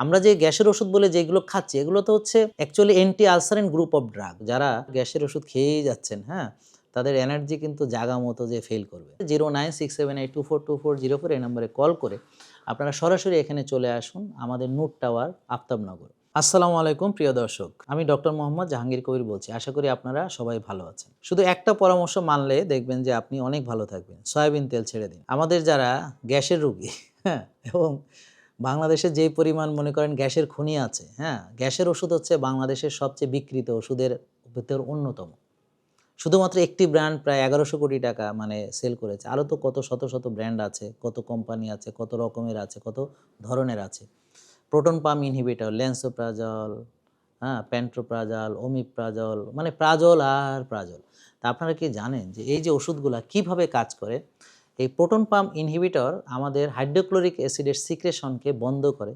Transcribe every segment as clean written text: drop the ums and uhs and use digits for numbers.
আমরা যে গ্যাসের ওষুধ বলে যেগুলো খাচ্ছি এগুলো তো হচ্ছে actually anti আলসারেন্ট group of drug. যারা গ্যাসের ওষুধ খেয়েই যাচ্ছেন, হ্যাঁ? তাদের এনার্জি কিন্তু জাগা মতো যে ফেল করবে। 09678242404 এই নম্বরে কল করে আপনারা সরাসরি এখানে চলে আসুন আমাদের নূর টাওয়ার, আফতাবনগর। আসসালামু আলাইকুম প্রিয় দর্শক। আমি ডক্টর মোহাম্মদ জাহাঙ্গীর কবির বলছি। আশা করি আপনারা সবাই ভালো আছেন। শুধু একটা পরামর্শ মানলে দেখবেন যে আপনি অনেক ভালো থাকবেন। সয়াবিন তেল ছেড়ে দিন। আমাদের যারা গ্যাসের রোগী, হ্যাঁ? এবং বাংলাদেশে যেই পরিমাণ মনে করেন গ্যাসের খনি আছে, হ্যাঁ? গ্যাসের ওষুধ হচ্ছে বাংলাদেশের সবচেয়ে বিক্রিত ওষুধের ভিতর অন্যতম। শুধুমাত্র একটি ব্র্যান্ড প্রায় ১১০০ কোটি টাকা মানে সেল করেছে। আরও তো কত শত, শত ব্র্যান্ড আছে, কত কোম্পানি আছে, কত রকমের আছে, কত ধরনের আছে। প্রোটন পাম্প ইনহিবিটর, ল্যান্সোপ্রাজল, হ্যাঁ? প্যান্টোপ্রাজল, ওমিপ্রাজল, মানে প্রাজল আর প্রাজল। তা আপনারা কি জানেন যে এই যে ওষুধগুলা কিভাবে কাজ করে? এই প্রোটন পাম্প ইনহিবিটর আমাদের হাইড্রোক্লোরিক অ্যাসিডের সিক্রেশনকে বন্ধ করে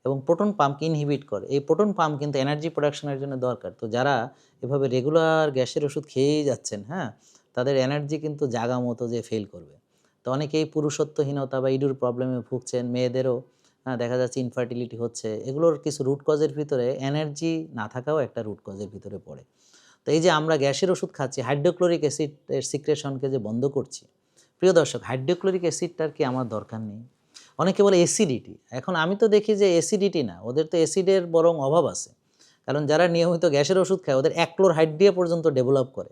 এবং প্রোটন পাম্পকে ইনহিবিট করে। এই প্রোটন পাম্প কিন্তু এনার্জি প্রোডাকশনের জন্য দরকার। তো যারা এভাবে রেগুলার গ্যাসের ওষুধ খেয়েই যাচ্ছেন, হ্যাঁ? তাদের এনার্জি কিন্তু জাগা মতো যে ফেল করবে। তো অনেকেই পুরুষত্বহীনতা বা ইডুর প্রবলেমে ভুগছেন, মেয়েদেরও দেখা যাচ্ছে ইনফার্টিলিটি হচ্ছে। এগুলোর কিছু রুট কজের ভিতরে এনার্জি না থাকাও একটা রুট কজের ভিতরে পড়ে। তো এই যে আমরা গ্যাসের ওষুধ খাচ্ছি, হাইড্রোক্লোরিক অ্যাসিডের সিক্রেশনকে যে বন্ধ করছি। প্রিয় দর্শক, হাইড্রোক্লোরিক অ্যাসিডটার কি আমার দরকার নেই? অনেকে বলে অ্যাসিডিটি। এখন আমি তো দেখি যে অ্যাসিডিটি না, ওদের তো অ্যাসিডের বরং অভাব আছে। কারণ যারা নিয়মিত গ্যাসের ওষুধ খায় ওদের অ্যাক্লোরহাইড্রিয়া পর্যন্ত ডেভেলপ করে।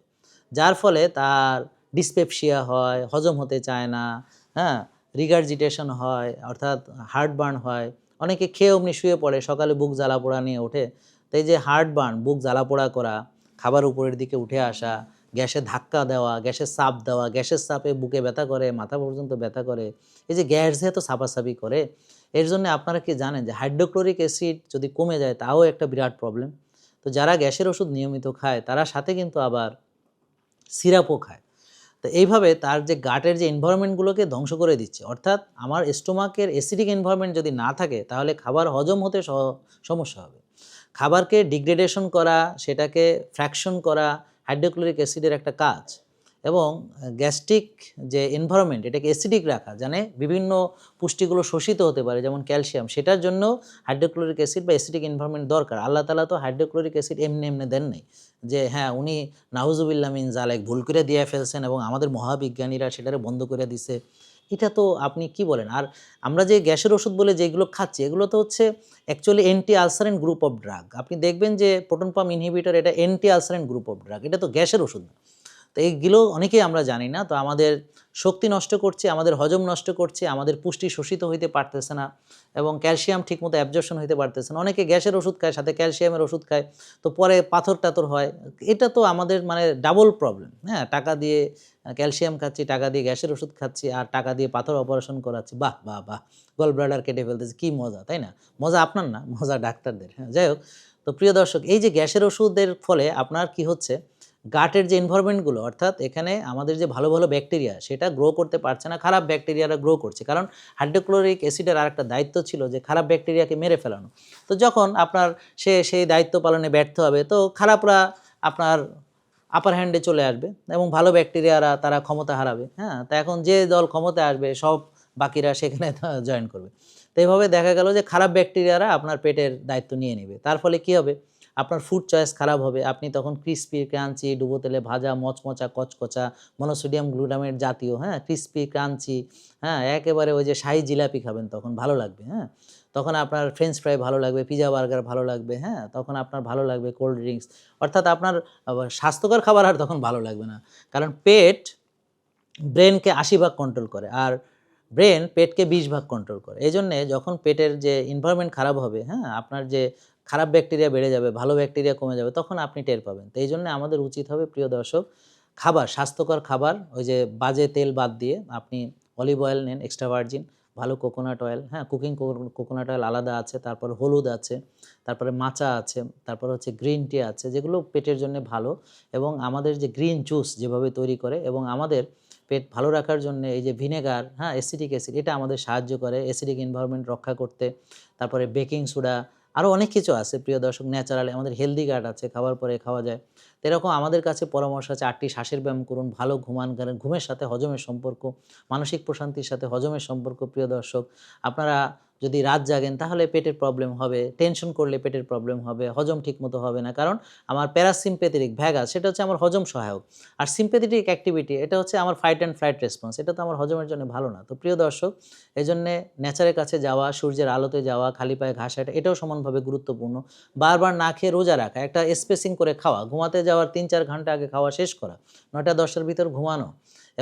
যার ফলে তার ডিসপেপসিয়া হয়, হজম হতে চায় না, হ্যাঁ? রিগার্জিটেশন হয়, অর্থাৎ হার্টবার্ন হয়। অনেকে খেয়ে অমনি শুয়ে পড়ে, সকালে বুক জ্বালা-পোড়া নিয়ে ওঠে। তো এই যে হার্টবার্ন, বুক জ্বালা-পোড়া করা, খাবার উপরের দিকে উঠে আসা, গ্যাসে ধাক্কা দেওয়া, গ্যাসের চাপ দেওয়া, গ্যাসের চাপে বুকে ব্যথা করে, মাথা পর্যন্ত ব্যথা করে। এই যে গ্যাস যে এত ছাপাছাপি করে, এর জন্য আপনারা কি জানেন যে হাইড্রোক্লোরিক অ্যাসিড যদি কমে যায় তাও একটা বিরাট প্রবলেম। তো যারা গ্যাসের ওষুধ নিয়মিত খায় তারা সাথে কিন্তু আবার সিরাপও খায়। তো এইভাবে তার যে গাটের যে এনভায়রনমেন্টগুলোকে ধ্বংস করে দিচ্ছে। অর্থাৎ আমার স্টোমাকের অ্যাসিডিক এনভায়রনমেন্ট যদি না থাকে তাহলে খাবার হজম হতে সমস্যা হবে। খাবারকে ডিগ্রেডেশন করা, সেটাকে ফ্র্যাকশন করা হাইড্রোক্লোরিক অ্যাসিডের একটা কাজ। এবং গ্যাস্ট্রিক যে এনভায়রনমেন্ট এটাকে অ্যাসিডিক রাখা, জানে বিভিন্ন পুষ্টিগুলো শোষিত হতে পারে যেমন ক্যালসিয়াম, সেটার জন্য হাইড্রোক্লোরিক অ্যাসিড বা অ্যাসিডিক এনভায়রনমেন্ট দরকার। আল্লাহ তাআলা তো হাইড্রোক্লোরিক অ্যাসিড এমনি দেন নাই। যে হ্যাঁ, উনি নাউজুবিল্লাহ মিন যালিক ভুল করে দিয়ে ফেলছেন এবং আমাদের মহাবিজ্ঞানীরা সেটারে বন্ধ করে দিছে। এটা তো আপনি কি বলেন? আর আমরা যে গ্যাসের ওষুধ বলে যেগুলো খাচ্ছি এগুলো তো হচ্ছে actually anti আলসারেন্ট group of drug. আপনি দেখবেন যে প্রোটন পাম্প ইনহিবিটর এটা অ্যান্টি আলসারেন্ট গ্রুপ অফ ড্রাগ। এটা তো গ্যাসের ওষুধ না। তো এইগুলো অনেকেই আমরা জানি না। তো আমাদের শক্তি নষ্ট করছে, আমাদের হজম নষ্ট করছে, আমাদের পুষ্টি শোষিত হইতে পারতেছে না এবং ক্যালসিয়াম ঠিকমতো অ্যাবজর্পশন হইতে পারতেছে না। অনেকে গ্যাসের ওষুধ খায়, সাথে ক্যালসিয়ামের ওষুধ খায়। তো পরে পাথর-টাথর হয়। এটা তো আমাদের মানে ডাবল প্রবলেম, হ্যাঁ? টাকা দিয়ে ক্যালসিয়াম খাচ্ছি, টাকা দিয়ে গ্যাসের ওষুধ খাচ্ছি আর টাকা দিয়ে পাথর অপারেশন করাচ্ছি। বাহ! বাহ! বাহ! গল ব্লাডার কেটে ফেলতেছি। কি মজা, তাই না? মজা আপনার না, মজা ডাক্তারদের। হ্যাঁ, যাই হোক। তো প্রিয় দর্শক, এই যে গ্যাসের ওষুধের ফলে আপনার কি হচ্ছে, গাটের যে এনভায়রনমেন্টগুলো, অর্থাৎ এখানে আমাদের যে ভালো, ভালো ব্যাকটেরিয়া সেটা গ্রো করতে পারছে না, খারাপ ব্যাকটেরিয়ারা গ্রো করছে। কারণ হাইড্রোক্লোরিক অ্যাসিডের আরেকটা দায়িত্ব ছিল যে খারাপ ব্যাকটেরিয়াকে মেরে ফেলানো। তো যখন আপনার সে সেই দায়িত্ব পালনে ব্যর্থ হবে তো খারাপরা আপনার আপার হ্যান্ডে চলে আসবে এবং ভালো ব্যাকটেরিয়ারা তারা ক্ষমতা হারাবে, হ্যাঁ? তো এখন যে দল ক্ষমতায় আসবে সব বাকিরা সেখানে জয়েন করবে। তো এভাবে দেখা গেল যে খারাপ ব্যাকটেরিয়ারা আপনার পেটের দায়িত্ব নিয়ে নেবে। তার ফলে কি হবে? আপনার ফুড চয়েস খারাপ হবে। আপনি তখন ক্রিসপি, ক্রাঞ্চি, ডুবো তেলে ভাজা, মচমচা, কচকচা, মনোসোডিয়াম গ্লুটামেট জাতীয়, হ্যাঁ? ক্রিসপি, ক্রাঞ্চি, হ্যাঁ? একেবারে ওই যে শাহী জিলাপি খাবেন তখন ভালো লাগবে, হ্যাঁ? তখন আপনার ফ্রেঞ্চ ফ্রাই ভালো লাগবে, পিজ্জা বার্গার ভালো লাগবে, হ্যাঁ? তখন আপনার ভালো লাগবে কোল্ড ড্রিংকস। অর্থাৎ আপনার স্বাস্থ্যকর খাবার আর তখন ভালো লাগবে না। কারণ পেট ব্রেনকে ৮০ ভাগ কন্ট্রোল করে। আর ব্রেন পেটকে ২০ ভাগ কন্ট্রোল করে। এজন্যে যখন পেটের যে এনভায়রনমেন্ট খারাপ হবে, হ্যাঁ? আপনার যে খারাপ ব্যাকটেরিয়া বেড়ে যাবে, ভালো ব্যাকটেরিয়া কমে যাবে, তখন আপনি টের পাবেন। তো এইজন্যে আমাদের উচিত হবে প্রিয় দর্শক, খাবার, স্বাস্থ্যকর খাবার, ওই যে বাজে তেল বাদ দিয়ে আপনি অলিভ অয়েল নেন এক্সট্রা ভার্জিন, ভালো কোকোনাট অয়েল, হ্যাঁ? কুকিং কোকোনাট অয়েল আলাদা আছে, তারপর হলুদ আছে, তারপরে মাচা আছে, তারপর হচ্ছে গ্রিন টি আছে, যেগুলো পেটের জন্যে ভালো এবং আমাদের যে গ্রিন জুস যেভাবে তৈরি করে এবং আমাদের পেট ভালো রাখার জন্যে এই যে ভিনেগার, হ্যাঁ? অ্যাসিটিক অ্যাসিড এটা আমাদের সাহায্য করে অ্যাসিডিক এনভায়রনমেন্ট রক্ষা করতে। তারপরে বেকিং সোডা, আরও অনেক কিছু আছে প্রিয় দর্শক, ন্যাচারালি আমাদের হেলদি গাট আছে, খাবার পরে খাওয়া যায়। তো এরকম আমাদের কাছে পরামর্শ আছে ৮টি শ্বাসের ব্যায়াম করুন, ভালো ঘুমান, কারণ ঘুমের সাথে হজমের সম্পর্ক, মানসিক প্রশান্তির সাথে হজমের সম্পর্ক প্রিয় দর্শক। আপনারা যদি রাত জাগেন তাহলে পেটের প্রবলেম হবে, টেনশন করলে পেটের প্রবলেম হবে, হজম ঠিকমতো হবে না। কারণ আমার প্যারাসিম্প্যাথেটিক ভ্যাগাস সেটা হচ্ছে আমার হজম সহায়ক। আর সিম্প্যাথেটিক অ্যাক্টিভিটি এটা হচ্ছে আমার ফাইট অ্যান্ড ফ্লাইট রেসপন্স। এটা তো আমার হজমের জন্য ভালো না। তো প্রিয় দর্শক, এজন্যে নেচারের কাছে যাওয়া, সূর্যের আলোতে যাওয়া, খালি পায়ে ঘাস হাঁটা এটাও সমানভাবে গুরুত্বপূর্ণ। বারবার না খেয়ে রোজা রাখা, একটা স্পেসিং করে খাওয়া, ঘুমাতে যাওয়ার ৩-৪ ঘন্টা আগে খাওয়া শেষ করা, ৯টা-১০টার ভিতর ঘুমানো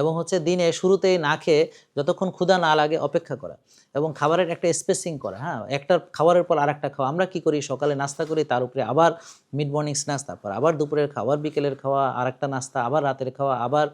এবং হচ্ছে দিনে শুরুতেই না খেয়ে যতক্ষণ ক্ষুধা না লাগে অপেক্ষা করা এবং খাবারের একটা স্পেসিং করা, হ্যাঁ? একটা খাবারের পর আরেকটা খাওয়া। আমরা কি করি? সকালে নাস্তা করি, তার উপরে আবার মিড মর্নিং স্ন্যাক্স, তারপর আবার দুপুরের খাওয়া, আবার বিকেলের খাওয়া, আরেকটা নাস্তা, আবার রাতের খাওয়া, আবার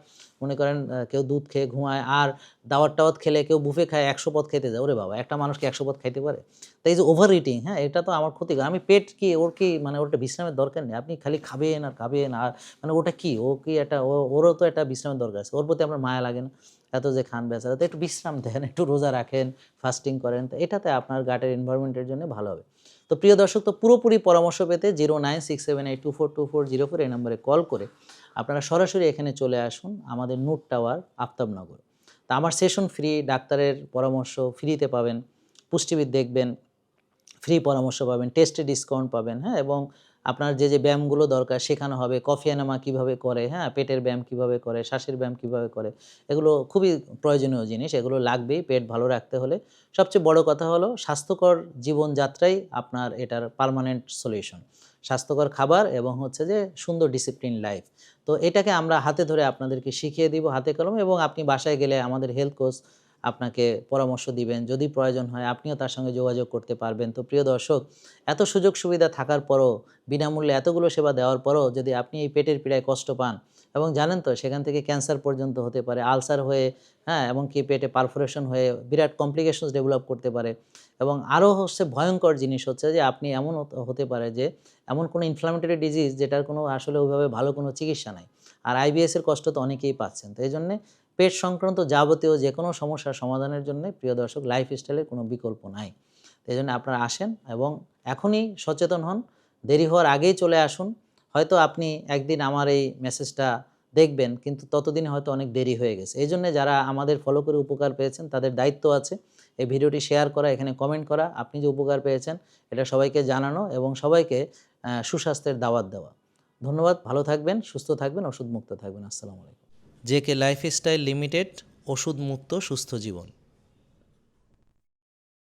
মনে করেন কেউ দুধ খেয়ে ঘুমায়, আর দাওয়াত-টাওয়াত খেলে কেউ বুফে খায়, ১০০ পদ খেতে যায়। ওরে বাবা! একটা মানুষ কি ১০০ পদ খাইতে পারে? তো এই যে ওভার ইটিং, হ্যাঁ? এটা তো আমার ক্ষতিকর। আমি পেট কি ওর কি মানে ওর একটা বিশ্রামের দরকার নেই। আপনি খালি খাবেন আর খাবেন আর মানে ওটা কি? ও কি একটা ওরও তো একটা বিশ্রামের দরকার আছে। ওর প্রতি আপনার মায়া লাগে না? এত যে খান বেচারা, তো একটু বিশ্রাম দেন, একটু রোজা রাখেন, ফাস্টিং করেন। তো এটাতে আপনার গাটের এনভায়রনমেন্টের জন্য ভালো হবে। তো প্রিয় দর্শক, তো পুরোপুরি পরামর্শ পেতে 09678242204 এই নম্বরে কল করে আপনারা সরাসরি এখানে চলে আসুন আমাদের নূর টাওয়ার, আফতাবনগর। তা আমার সেশন ফ্রি, ডাক্তারের পরামর্শ ফ্রিতে পাবেন, পুষ্টিবিদ দেখবেন, ফ্রি পরামর্শ পাবেন, টেস্টে ডিসকাউন্ট পাবেন, হ্যাঁ? এবং আপনার যে ব্যায়ামগুলো দরকার শেখানো হবে, কফি এনামা কীভাবে করে, হ্যাঁ? পেটের ব্যায়াম কীভাবে করে, শ্বাসের ব্যায়াম কীভাবে করে, এগুলো খুবই প্রয়োজনীয় জিনিস, এগুলো লাগবেই পেট ভালো রাখতে হলে। সবচেয়ে বড় কথা হলো স্বাস্থ্যকর জীবনযাত্রাই আপনার এটার পার্মানেন্ট সলিউশন। স্বাস্থ্যকর খাবার এবং হচ্ছে যে সুন্দর ডিসিপ্লিন লাইফ। তো এটাকে আমরা হাতে ধরে আপনাদেরকে শিখিয়ে দিব হাতে কলমে, এবং আপনি বাসায় গেলে আমাদের হেলথ কোচ আপনাকে পরামর্শ দিবেন। যদি প্রয়োজন হয় আপনিও তার সঙ্গে যোগাযোগ করতে পারবেন। তো প্রিয় দর্শক, এত সুযোগ সুবিধা থাকার পরও, বিনামূল্যে এতগুলো সেবা দেওয়ার পরও যদি আপনি এই পেটের পীড়ায় কষ্ট পান, এবং জানেন তো সেখান থেকে ক্যান্সার পর্যন্ত হতে পারে, আলসার হয়ে, হ্যাঁ? এমনকি পেটে পারফোরেশন হয়ে বিরাট কমপ্লিকেশনস ডেভেলপ করতে পারে। এবং আরও হচ্ছে ভয়ঙ্কর জিনিস হচ্ছে যে আপনি এমন হতে পারে যে এমন কোনো ইনফ্লামেটরি ডিজিজ যেটার কোনো আসলে ওইভাবে ভালো কোনো চিকিৎসা নাই। আর আইবিএস এর কষ্ট তো অনেকেই পাচ্ছেন। তো এইজন্যে পেট সংক্রান্ত যাবতীয় যেকোনো সমস্যার সমাধানের জন্যে প্রিয় দর্শক লাইফস্টাইলের কোনো বিকল্প নাই। তো এইজন্য আপনারা আসেন এবং এখনই সচেতন হন। দেরি হওয়ার আগেই চলে আসুন। হয়তো আপনি একদিন আমার এই মেসেজটা দেখবেন, কিন্তু ততদিনে হয়তো অনেক দেরি হয়ে গেছে। এইজন্যে যারা আমাদের ফলো করে উপকার পেয়েছেন তাদের দায়িত্ব আছে এই ভিডিওটি শেয়ার করা, এখানে কমেন্ট করা, আপনি যে উপকার পেয়েছেন এটা সবাইকে জানানো এবং সবাইকে সুস্বাস্থ্যের দাওয়াত দেওয়া। ধন্যবাদ। ভালো থাকবেন, সুস্থ থাকবেন, ওষুধ মুক্ত থাকবেন। আসসালামু আলাইকুম। জেকে লাইফস্টাইল লিমিটেড, ওষুধ মুক্ত সুস্থ জীবন।